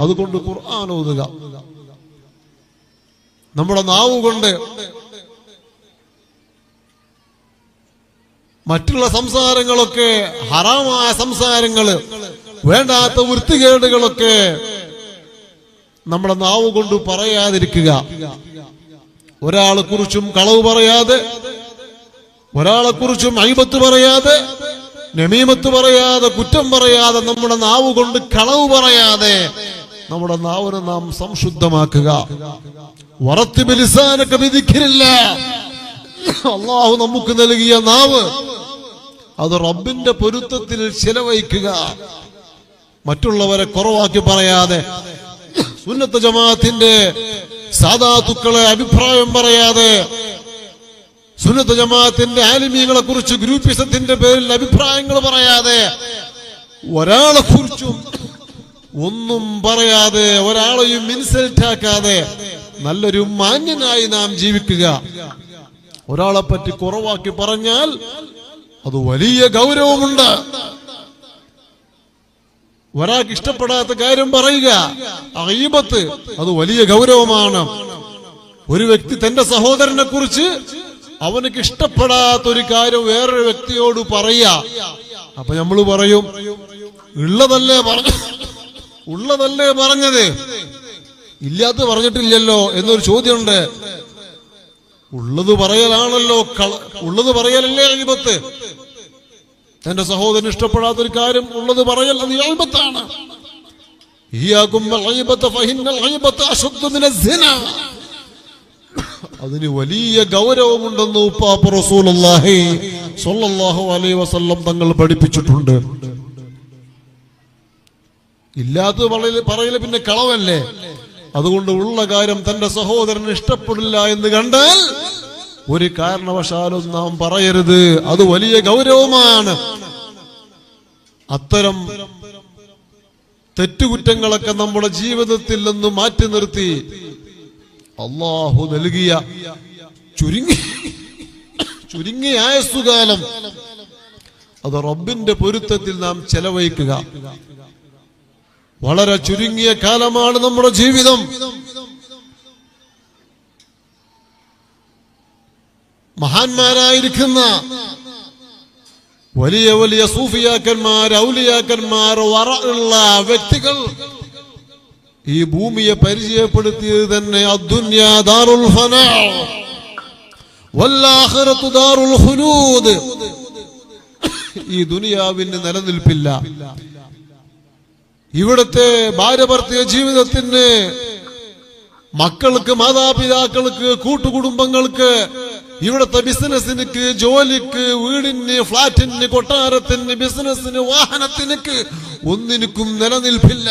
അതുകൊണ്ട് ഖുർആൻ ഓതുക. നമ്മുടെ നാവ് കൊണ്ട് മറ്റുള്ള സംസാരങ്ങളൊക്കെ, ഹറാമായ സംസാരങ്ങള്, വേണ്ടാത്ത വൃത്തികേടുകളൊക്കെ നമ്മുടെ നാവ് കൊണ്ട് പറയാതിരിക്കുക. ഒരാളെ കുറിച്ചും കളവ് പറയാതെ, ഒരാളെ കുറിച്ചും ഐബത്ത് പറയാതെ, നമീമത്ത് പറയാതെ, കുറ്റം പറയാതെ, നമ്മുടെ നാവ് കൊണ്ട് കളവ് പറയാതെ നമ്മുടെ നാവിനെ നാം സംശുദ്ധമാക്കുക. വറത്തിബ് ലിസാനക ബിദിക്രില്ലാഹ്, അല്ലാഹു നമുക്ക് നൽകിയ നാവ് അത് റബ്ബിന്റെ പൊരുത്തത്തിൽ ചെലവഴിക്കുക. മറ്റുള്ളവരെ കുറവാക്കി പറയാതെ, സുന്നത്ത് ജമാഅത്തിന്റെ സാദാത്തുക്കളെ അഭിപ്രായം പറയാതെ, സുന്നത്ത് ജമാഅത്തിന്റെ ആലിമീങ്ങളെ കുറിച്ച് ഗ്രൂപ്പിസത്തിന്റെ പേരിൽ അഭിപ്രായങ്ങൾ പറയാതെ, ഒരാളെ കുറിച്ചും ഒന്നും പറയാതെ, ഒരാളെയും ഇൻസൾട്ട് ആക്കാതെ നല്ലൊരു മാന്യനായി നാം ജീവിക്കുക. ഒരാളെ പറ്റി കുറവാക്കി പറഞ്ഞാൽ അത് വലിയ ഗൗരവമുണ്ട്. ഒരാൾക്ക് ഇഷ്ടപ്പെടാത്ത കാര്യം പറയുക, ഗീബത്ത്, അത് വലിയ ഗൗരവമാണ്. ഒരു വ്യക്തി തന്റെ സഹോദരനെ കുറിച്ച് അവനക്ക് ഇഷ്ടപ്പെടാത്ത ഒരു കാര്യം വേറൊരു വ്യക്തിയോട് പറയുക. അപ്പൊ നമ്മൾ പറയും, ഉള്ളതല്ലേ പറഞ്ഞത്, ഇല്ലാത്ത പറഞ്ഞിട്ടില്ലല്ലോ എന്നൊരു ചോദ്യമുണ്ട്. ഉള്ളത് പറയലാണല്ലോ, ഉള്ളത് പറയലല്ലേ ഗീബത്ത്. എന്റെ സഹോദരന് ഇഷ്ടപ്പെടാത്തൊരു കാര്യം ഉള്ളത് പറയൽ, അത് ഗീബത്താണ്. അതിന് വലിയ ഗൗരവമുണ്ടെന്ന് ഉപ്പാപ്പ റസൂലുള്ളാഹി സ്വല്ലല്ലാഹു അലൈഹി വസല്ലം തങ്ങൾ പഠിപ്പിച്ചിട്ടുണ്ട്. ഇല്ലാത്തത് പറയല് പിന്നെ കളവല്ലേ. അതുകൊണ്ട് ഉള്ള കാര്യം തന്റെ സഹോദരന് ഇഷ്ടപ്പെടില്ല എന്ന് കണ്ടാൽ ഒരു കാരണവശാലും നാം പറയരുത്, അത് വലിയ ഗൗരവമാണ്. അത്തരം തെറ്റുകുറ്റങ്ങളൊക്കെ നമ്മുടെ ജീവിതത്തിൽ നിന്ന് മാറ്റി നിർത്തി അല്ലാഹു നൽകിയ ചുരുങ്ങിയ ആയുസ്സുകാലം അത് റബ്ബിന്റെ പൊരുത്തത്തിൽ നാം ചെലവഴിക്കുക. വളരെ ചുരുങ്ങിയ കാലമാണ് നമ്മുടെ ജീവിതം. മഹാന്മാരായിരിക്കുന്ന വലിയ വലിയ സൂഫിയാക്കന്മാർ, ഔലിയാക്കന്മാർ, വറഉള്ള വ്യക്തികൾ ഈ ഭൂമിയെ പരിചയപ്പെടുത്തിയത് തന്നെ അദ്ദുന്യാ ദാറുൽ ഫനാ വൽആഖിറതു ദാറുൽ ഖുലൂദ്. ഈ ദുനിയാവിന് നിലനിൽപ്പില്ല. ഇവിടുത്തെ ഭാര്യഭർത്തൃ ജീവിതത്തിന്, മക്കൾക്ക്, മാതാപിതാക്കൾക്ക്, കൂട്ടുകുടുംബങ്ങൾക്ക്, ഇവിടുത്തെ ബിസിനസ്സിന്, ജോലിക്ക്, വീടിന്, ഫ്ലാറ്റിന്, കൊട്ടാരത്തിന്, ബിസിനസ്സിന്, വാഹനത്തിനൊക്കെ ഒന്നിനും നിലനിൽപ്പില്ല.